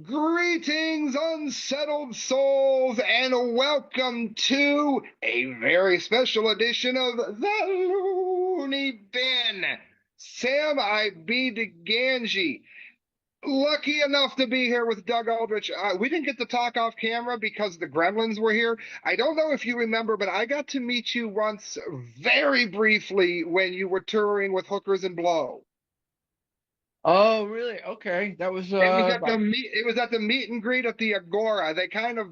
Greetings, unsettled souls, and welcome to a very special edition of the Looneybin. Sam, I be the Ganji. Lucky enough to be here with Doug Aldrich. We didn't get to talk off camera because the gremlins were here. I don't know if you remember, but I got to meet you once very briefly when you were touring with Hookers and Blow. Oh, really? Okay. That was It was at the meet. It was at the meet and greet at the Agora. They kind of,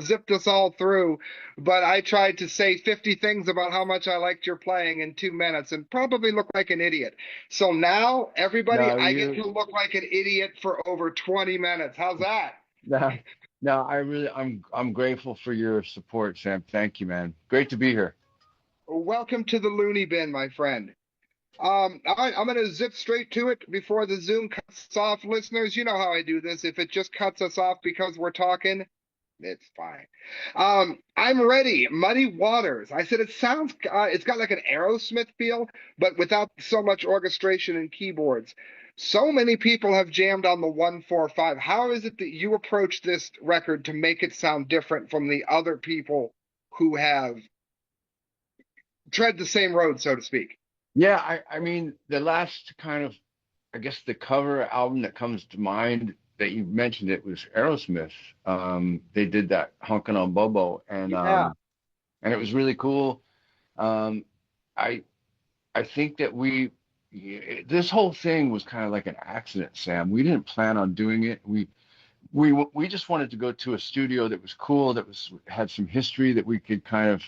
zipped us all through, but I tried to say 50 things about how much I liked your playing in 2 minutes and probably looked like an idiot. So now, everybody, no, I get you to look like an idiot for over 20 minutes. How's that? no, no, I'm grateful for your support, Sam. Thank you, man. Great to be here. Welcome to the loony bin, my friend. All right, I'm going to zip straight to it before the Zoom cuts off. Listeners, you know how I do this. If it just cuts us off because we're talking, it's fine. I'm ready. Muddy Waters. I said it sounds. It's got like an Aerosmith feel, but without so much orchestration and keyboards. So many people have jammed on the 145. How is it that you approach this record to make it sound different from the other people who have tread the same road, so to speak? Yeah, I mean, the last kind of, I guess the cover album that comes to mind that you mentioned it was Aerosmith. They did that Honkin' on Bobo, Yeah. and it was really cool. Um, I I think that this whole thing was kind of like an accident, Sam. We didn't plan on doing it. We just wanted to go to a studio that was cool, that was had some history that we could kind of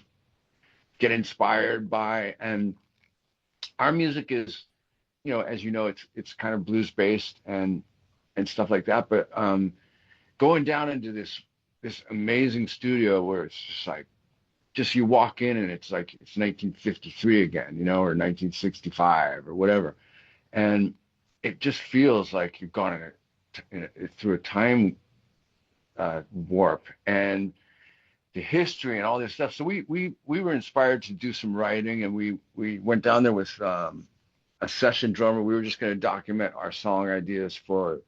get inspired by. And our music is, as you know, it's kind of blues based and stuff like that. But going down into this amazing studio where it's just like just you walk in and it's like it's 1953 again, or 1965 or whatever, and it just feels like you've gone through a time warp and the history and all this stuff. So we were inspired to do some writing, and we went down there with a session drummer. We were just going to document our song ideas for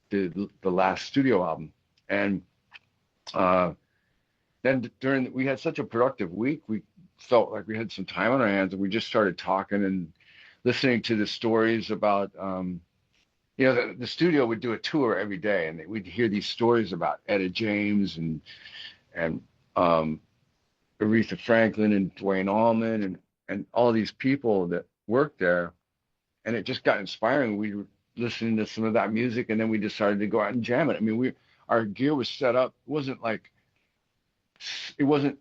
the last studio album, and then we had such a productive week. We felt like we had some time on our hands, and we just started talking and listening to the stories about. The studio would do a tour every day, and we'd hear these stories about Etta James and um, Aretha Franklin and Dwayne Allman and all these people that worked there, and it just got inspiring. We were listening to some of that music, and then we decided to go out and jam it. I mean, our gear was set up. It wasn't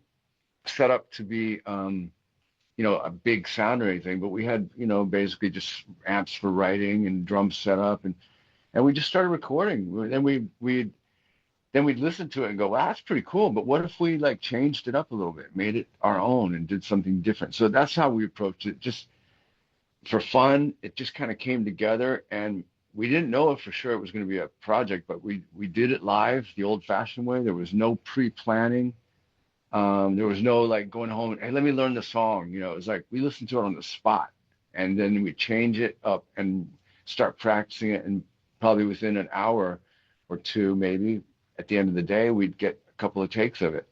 set up to be a big sound or anything, but we had basically just amps for writing and drums set up, and we just started recording. Then we'd listen to it and go, wow, that's pretty cool. But what if we like changed it up a little bit, made it our own and did something different? So that's how we approached it. Just for fun, it just kind of came together, and we didn't know if for sure it was going to be a project, but we did it live the old fashioned way. There was no pre-planning. There was no like going home and, hey, let me learn the song. It was like we listened to it on the spot, and then we change it up and start practicing it. And probably within an hour or two, maybe at the end of the day, we'd get a couple of takes of it.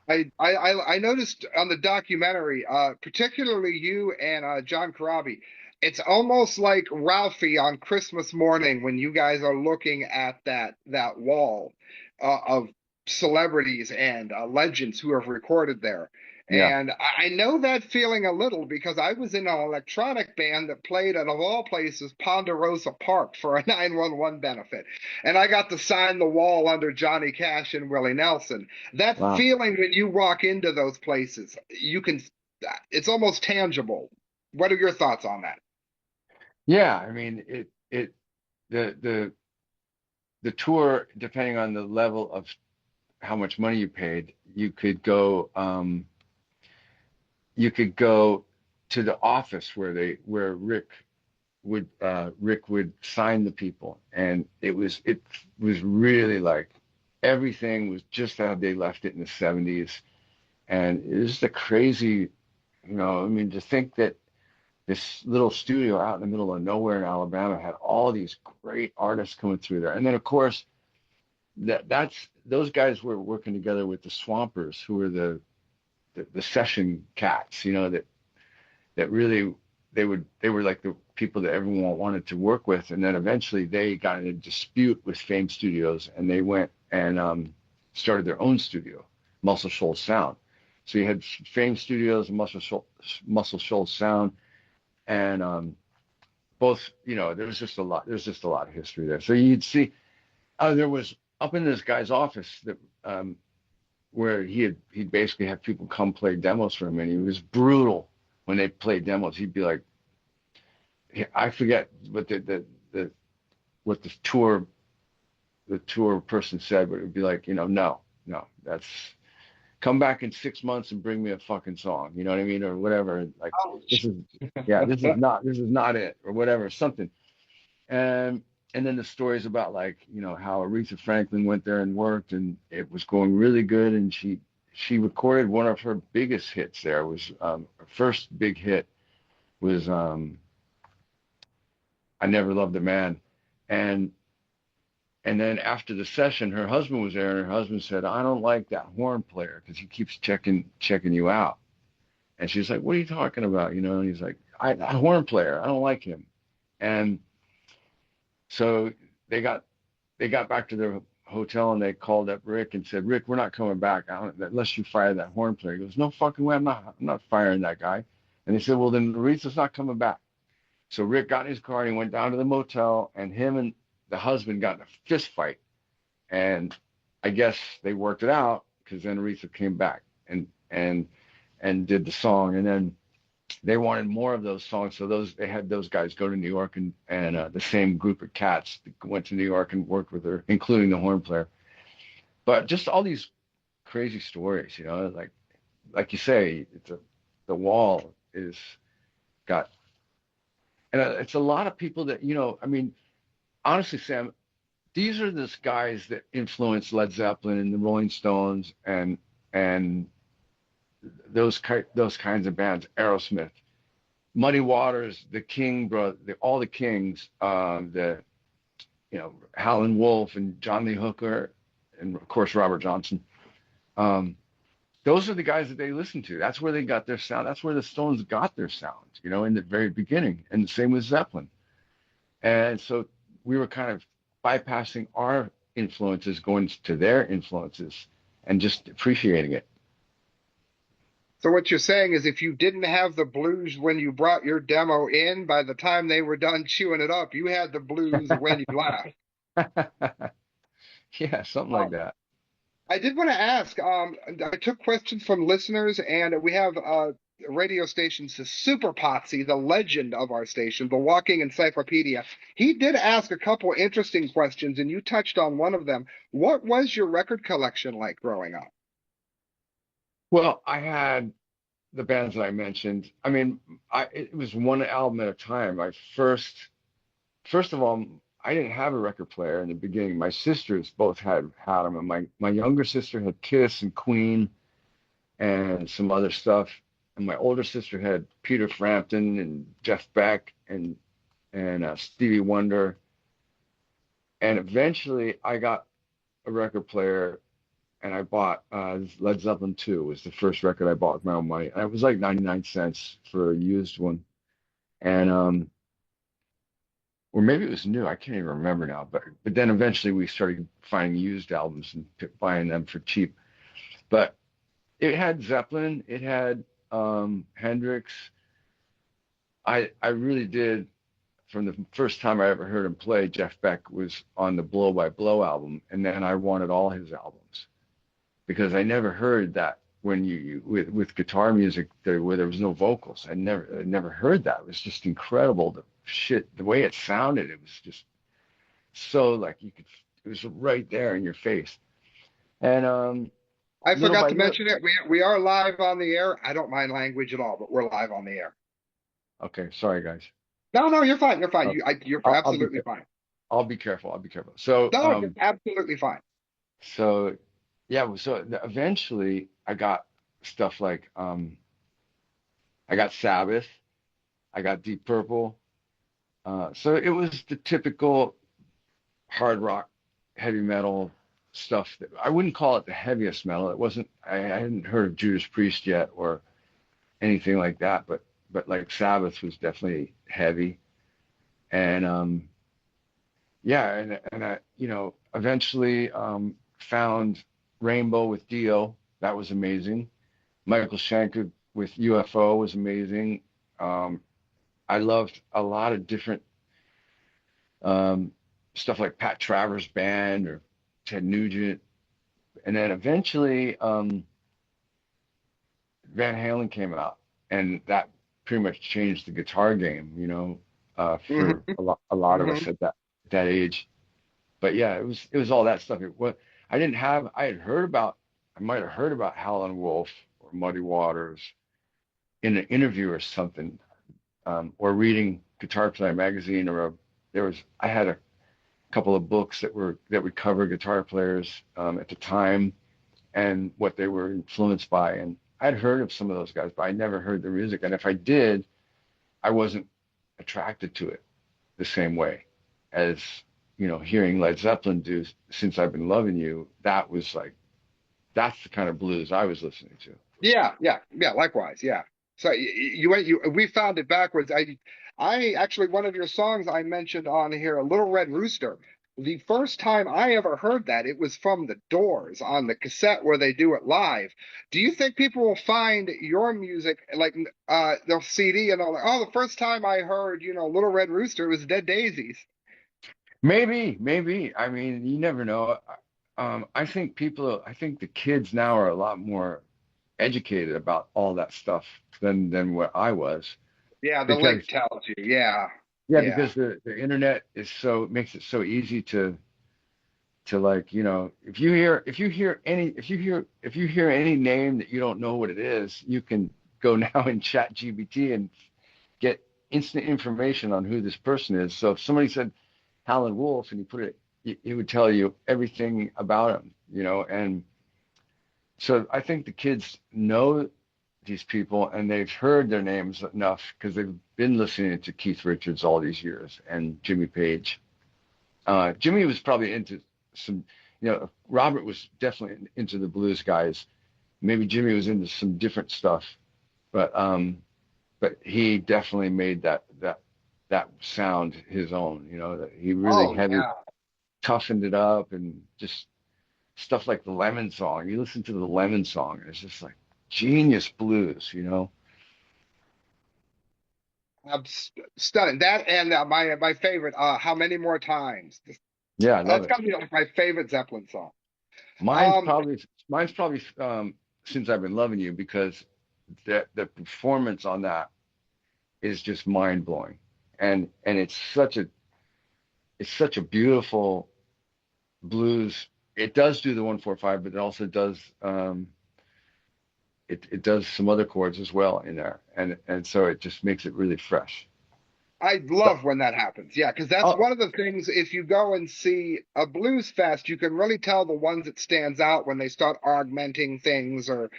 I noticed on the documentary, particularly you and John Corabi, it's almost like Ralphie on Christmas morning when you guys are looking at that wall of celebrities and legends who have recorded there. Yeah. And I know that feeling a little because I was in an electronic band that played at, of all places, Ponderosa Park for a 911 benefit. And I got to sign the wall under Johnny Cash and Willie Nelson. That Wow. feeling when you walk into those places, it's almost tangible. What are your thoughts on that? Yeah. I mean, the the tour, depending on the level of how much money you paid, you could go to the office where Rick would sign the people, and it was really like everything was just how they left it in the 70s, and it was the crazy, I mean, to think that this little studio out in the middle of nowhere in Alabama had all these great artists coming through there. And then of course that's those guys were working together with the Swampers, who were the session cats, that really they were like the people that everyone wanted to work with. And then eventually they got in a dispute with Fame Studios, and they went and started their own studio, Muscle Shoals Sound. So you had Fame Studios and Muscle Shoals Sound, and both, there's just a lot of history there. So you'd see, there was up in this guy's office that where he'd basically have people come play demos for him, and he was brutal when they played demos. He'd be like, I forget what the what the tour person said, but it would be like, no, that's come back in 6 months and bring me a fucking song, you know what I mean, or whatever. Like Ouch. this is not it, or whatever, something. And and then the stories about, like, how Aretha Franklin went there and worked, and it was going really good, and she recorded one of her biggest hits there. Was her first big hit was I Never Loved a Man. And and then after the session, her husband was there, and her husband said, I don't like that horn player because he keeps checking you out. And she's like, what are you talking about? And he's like, a horn player, I don't like him. And so they got back to their hotel, and they called up Rick and said, Rick, we're not coming back unless you fire that horn player. He goes, no fucking way, I'm not firing that guy. And they said, well, then Aretha's not coming back. So Rick got in his car and he went down to the motel, and him and the husband got in a fist fight. And I guess they worked it out, because then Aretha came back and did the song. And then they wanted more of those songs, so they had those guys go to New York, and the same group of cats went to New York and worked with her, including the horn player. But just all these crazy stories, like you say, the wall is got, and it's a lot of people that, I mean, honestly, Sam, these are the guys that influenced Led Zeppelin and the Rolling Stones and those kinds of bands, Aerosmith, Muddy Waters, the King brother, all the Kings, Howlin' Wolf and John Lee Hooker, and of course Robert Johnson. Those are the guys that they listened to. That's where they got their sound. That's where the Stones got their sound, in the very beginning. And the same with Zeppelin. And so we were kind of bypassing our influences, going to their influences, and just appreciating it. So what you're saying is, if you didn't have the blues when you brought your demo in, by the time they were done chewing it up, you had the blues when you left. Yeah, something like that. I did want to ask, I took questions from listeners, and we have radio stations, the Super Potsy, the legend of our station, the walking encyclopedia. He did ask a couple interesting questions, and you touched on one of them. What was your record collection like growing up? Well, I had the bands that I mentioned. I mean, it was one album at a time. First of all, I didn't have a record player in the beginning. My sisters both had them, and my younger sister had Kiss and Queen and some other stuff, and my older sister had Peter Frampton and Jeff Beck and Stevie Wonder. And eventually, I got a record player, and I bought Led Zeppelin 2 was the first record I bought with my own money. And it was like 99 cents for a used one. And or maybe it was new. I can't even remember now. But then eventually we started finding used albums and buying them for cheap. But it had Zeppelin, it had Hendrix. I really did, from the first time I ever heard him play. Jeff Beck was on the Blow by Blow album, and then I wanted all his albums, because I never heard that when you with guitar music where there was no vocals. I never heard that. It was just incredible. The way it sounded, it was just so, like, it was right there in your face. And I little forgot by to little. mention it. We are live on the air. I don't mind language at all, but we're live on the air. Okay, sorry guys. No, you're fine. You're fine. Oh, You're I'll be absolutely fine. I'll be careful. I'll be careful. So No, you're absolutely fine. so yeah. So eventually I got stuff like I got Sabbath. I got Deep Purple. So it was the typical hard rock, heavy metal stuff that I wouldn't call it the heaviest metal. It wasn't. I hadn't heard of Judas Priest yet or anything like that, but like Sabbath was definitely heavy, and yeah, and I eventually found Rainbow with Dio. That was amazing. Michael Schenker with UFO was amazing. Um, I loved a lot of different um, stuff like Pat Travers Band or Ted Nugent, and then eventually Van Halen came out, and that pretty much changed the guitar game, for Hmm. a lot of Hmm. us at that age. But yeah, it was all that stuff. I had heard about, I might have heard about Howlin' Wolf or Muddy Waters in an interview or something, or reading Guitar Player magazine, I had a couple of books that would cover guitar players at the time and what they were influenced by. And I'd heard of some of those guys, but I never heard their music. And if I did, I wasn't attracted to it the same way as, hearing Led Zeppelin do Since I've Been Loving You. That's the kind of blues I was listening to. Yeah, yeah, yeah. Likewise, yeah. So we found it backwards. I actually one of your songs I mentioned on here, a Little Red Rooster. The first time I ever heard that, it was from the Doors on the cassette where they do it live. Do you think people will find your music like the CD and all that? Oh, the first time I heard, Little Red Rooster, it was Dead Daisies. Maybe. I mean, you never know. I think the kids now are a lot more educated about all that stuff than what I was, Yeah, the link because tells you. Yeah, yeah, yeah. because the internet makes it so easy to like, if you hear any name that you don't know what it is, you can go now and chat GBT and get instant information on who this person is. So if somebody said Howlin' Wolf and you put it would tell you everything about him, and so I think the kids know these people and they've heard their names enough because they've been listening to Keith Richards all these years and Jimmy Page. Jimmy was probably into some, Robert was definitely into the blues guys. Maybe Jimmy was into some different stuff, but he definitely made that sound his own. That he really Oh, heavy yeah. toughened it up and just stuff like the Lemon Song. You listen to the Lemon Song, and it's just like genius blues. Stunning. That and my favorite, How Many More Times. Yeah, I love That's it. got to be like my favorite Zeppelin song. Mine's Um, probably mine's probably Since I've Been Loving You, because the performance on that is just mind blowing, and it's such a beautiful blues. It does do the 145, but it also does it does some other chords as well in there, and so it just makes it really fresh. I So, love when that happens. Yeah, because that's oh one of the things. If you go and see a blues fest, you can really tell the ones that stands out when they start augmenting things or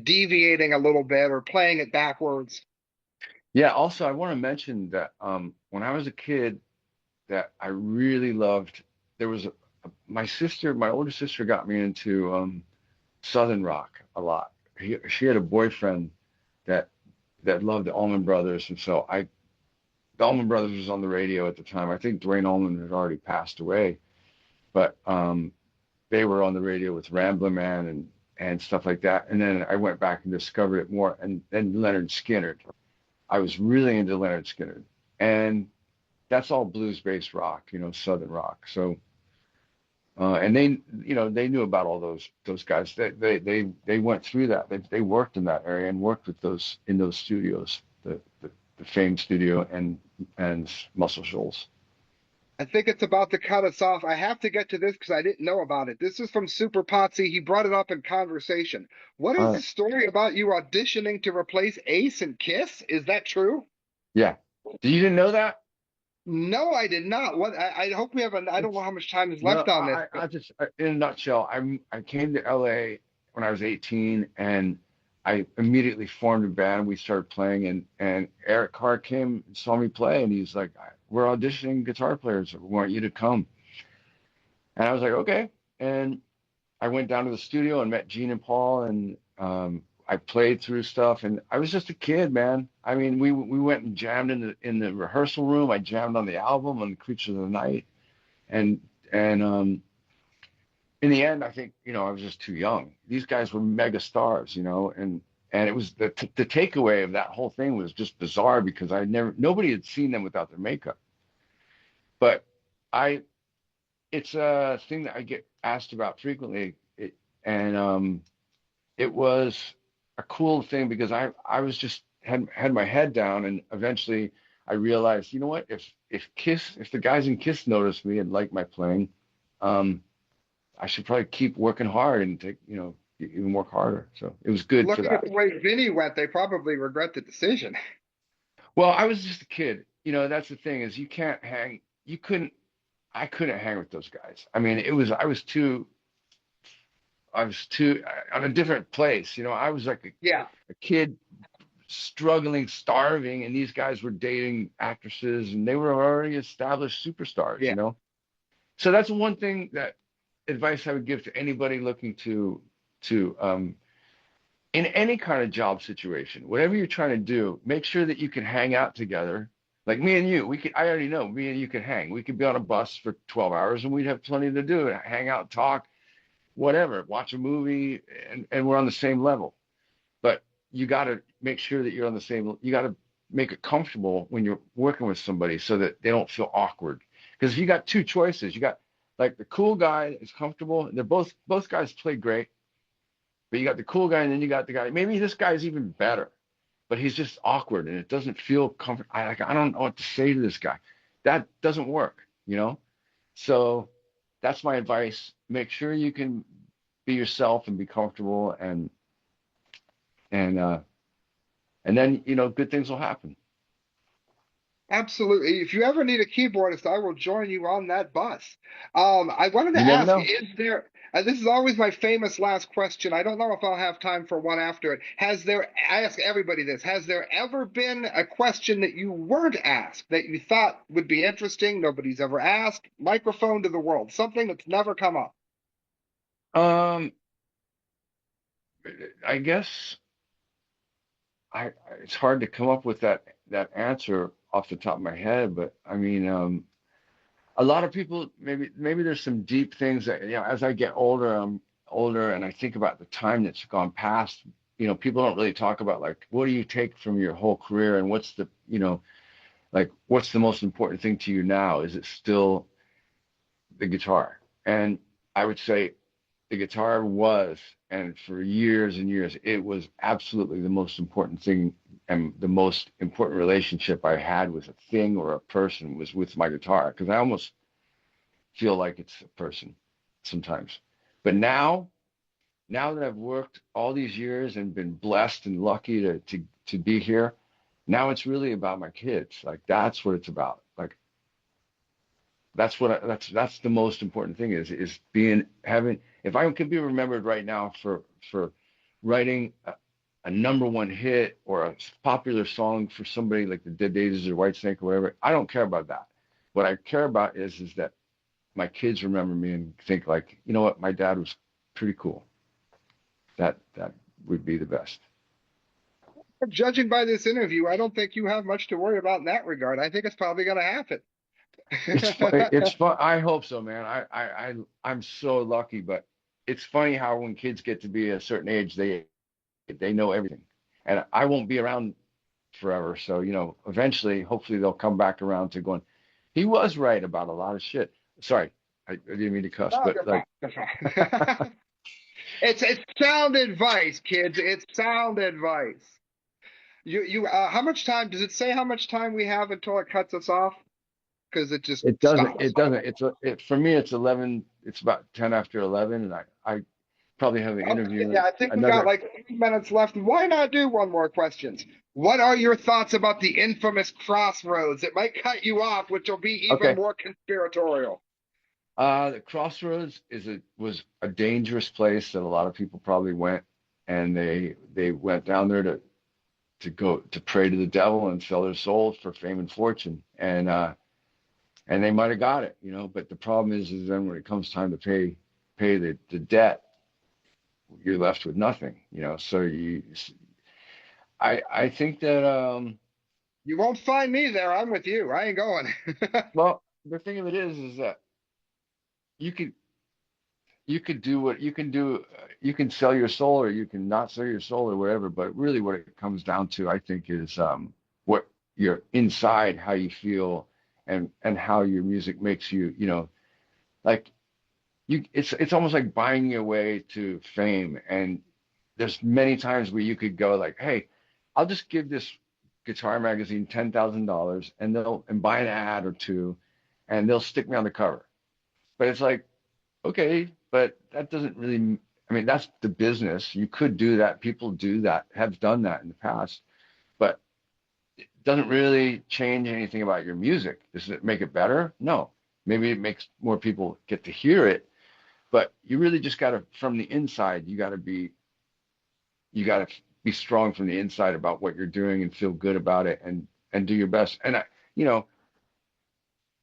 deviating a little bit or playing it backwards. yeah. Also, I want to mention that when I was a kid, that I really loved. There was my older sister got me into Southern rock a lot. She had a boyfriend that loved the Allman Brothers, and so the Allman Brothers was on the radio at the time. I think Dwayne Allman had already passed away, but they were on the radio with Ramblin' Man and stuff like that. And then I went back and discovered it more, and then Leonard Skinner. I was really into Leonard Skinner, and that's all blues-based rock, Southern rock. So and they knew about all those guys. They went through that. They worked in that area and worked with those in those studios, the Fame Studio and Muscle Shoals. I think it's about to cut us off. I have to get to this because I didn't know about it. This is from Super Potsy. He brought it up in conversation. What is All the right. story about you auditioning to replace Ace and Kiss? Is that true? Yeah. You didn't know that? No, I did not. What I hope we have I don't know It's how much time is no. left on this. I just in a nutshell. I came to LA when I was 18, and I immediately formed a band. We started playing, and Eric Carr came and saw me play, and he's like, "We're auditioning guitar players. We want you to come." And I was like, "Okay." And I went down to the studio and met Gene and Paul, and I played through stuff, and I was just a kid, man. I mean, we went and jammed in the rehearsal room. I jammed on the album on the Creatures of the Night, and and in the end, I think, I was just too young. These guys were mega stars, and it was the takeaway of that whole thing was just bizarre because nobody had seen them without their makeup. But I, it's a thing that I get asked about frequently, and it was a cool thing because I was just had my head down, and eventually I realized, you know what, if the guys in Kiss noticed me and liked my playing, I should probably keep working hard and take, even work harder. So it was good for Looking at that. the way Vinny went, they probably regret the decision. Well, I was just a kid. That's the thing is I couldn't hang with those guys. I mean, I was too on a different place. I was like Yeah, a kid struggling, starving, and these guys were dating actresses and they were already established superstars, yeah. So that's one thing that advice I would give to anybody looking to in any kind of job situation, whatever you're trying to do, make sure that you can hang out together. Like me and you, I already know me and you could hang. We could be on a bus for 12 hours and we'd have plenty to do, hang out, talk, whatever, watch a movie, and we're on the same level. But you got to make sure that you're on the same, you got to make it comfortable when you're working with somebody so that they don't feel awkward. Because if you got two choices, you got like the cool guy is comfortable, and both guys play great, but you got the cool guy, and then you got the guy. Maybe this guy's even better, but he's just awkward, and it doesn't feel comfortable. I don't know what to say to this guy. That doesn't work. So that's my advice. Make sure you can be yourself and be comfortable, and and then good things will happen. Absolutely. If you ever need a keyboardist, I will join you on that bus. I wanted to You never ask, know. is there, this is always my famous last question. I don't know if I'll have time for one after it. I ask everybody this, has there ever been a question that you weren't asked that you thought would be interesting, nobody's ever asked? Microphone to the world, something that's never come up. Um, I guess it's hard to come up with that answer off the top of my head, but I mean, a lot of people maybe there's some deep things that as I get older, I'm older, and I think about the time that's gone past. People don't really talk about like what do you take from your whole career, and what's the like what's the most important thing to you now? Is it still the guitar? And I would say the guitar was, and for years and years, it was absolutely the most important thing, and the most important relationship I had with a thing or a person was with my guitar, because I almost feel like it's a person sometimes. But now that I've worked all these years and been blessed and lucky to be here, now it's really about my kids. Like that's what it's about. Like that's the most important thing is having, if I could be remembered right now for writing a number one hit or a popular song for somebody like the Daisies or Whitesnake or whatever, I don't care about that. What I care about is that my kids remember me and think like, you know what, my dad was pretty cool. That would be the best. Judging by this interview, I don't think you have much to worry about in that regard. I think it's probably going to happen. It's fun. It's fun. I hope so, man. I'm so lucky, but it's funny how when kids get to be a certain age, they know everything, and I won't be around forever. So eventually, hopefully, they'll come back around to going. He was right about a lot of shit. Sorry, I didn't mean to cuss, No, but you're fine. like, You're fine. It's sound advice, kids. It's sound advice. How much time does it say how much time we have until it cuts us off? Because it just it doesn't. stops. It doesn't. For me. It's 11. It's about 10 after 11, and I probably have an Okay, interview. yeah, I think we got Another. like 3 minutes left. Why not do one more questions? What are your thoughts about the infamous crossroads? It might cut you off, which will be even Okay. more conspiratorial. The crossroads was a dangerous place that a lot of people probably went. and they went down there to go to pray to the devil and sell their souls for fame and fortune, and they might have got it, but the problem is then when it comes time to pay the debt, you're left with nothing, so I think that You won't find me there. I'm with you. I ain't going. well, the thing of it is that you could you could do what you can do. You can sell your soul or you can not sell your soul or whatever. But really, what it comes down to, I think, is what you're inside, how you feel, and how your music makes you. Like it's almost like buying your way to fame. And there's many times where you could go like, hey, I'll just give this guitar magazine $10,000 and they'll and buy an ad or two, and they'll stick me on the cover. But it's like, okay, but that doesn't really, I mean, that's the business. You could do that. People do that, have done that in the past, but it doesn't really change anything about your music. Does it make it better? No. Maybe it makes more people get to hear it, but you really just got to, from the inside, you got to be strong from the inside about what you're doing and feel good about it and do your best. And you know,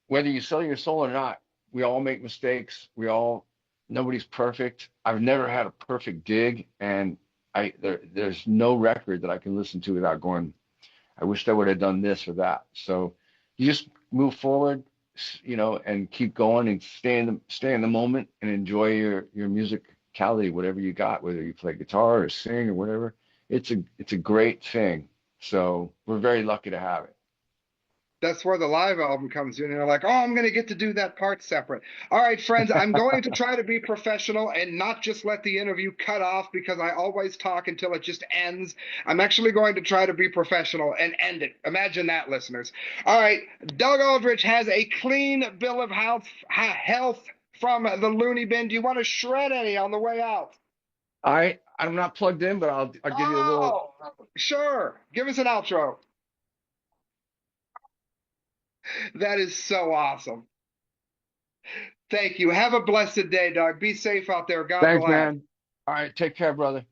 whether you sell your soul or not, we all make mistakes. Nobody's perfect. I've never had a perfect gig, and there's no record that I can listen to without going, I wish I would have done this or that. So you just move forward, and keep going and stay in the moment and enjoy your musicality, whatever you got, whether you play guitar or sing or whatever. It's a great thing. So we're very lucky to have it. That's where the live album comes in. And they're like, oh, I'm going to get to do that part separate. All right, friends, I'm going to try to be professional and not just let the interview cut off because I always talk until it just ends. I'm actually going to try to be professional and end it. Imagine that, listeners. All right, Doug Aldrich has a clean bill of health from the Looneybin. Do you want to shred any on the way out? I'm not plugged in, but I'll give you a little. Oh, sure. Give us an outro. That is so awesome. Thank you. Have a blessed day, Doug. Be safe out there. God Thanks, bless. man. All right, take care, brother.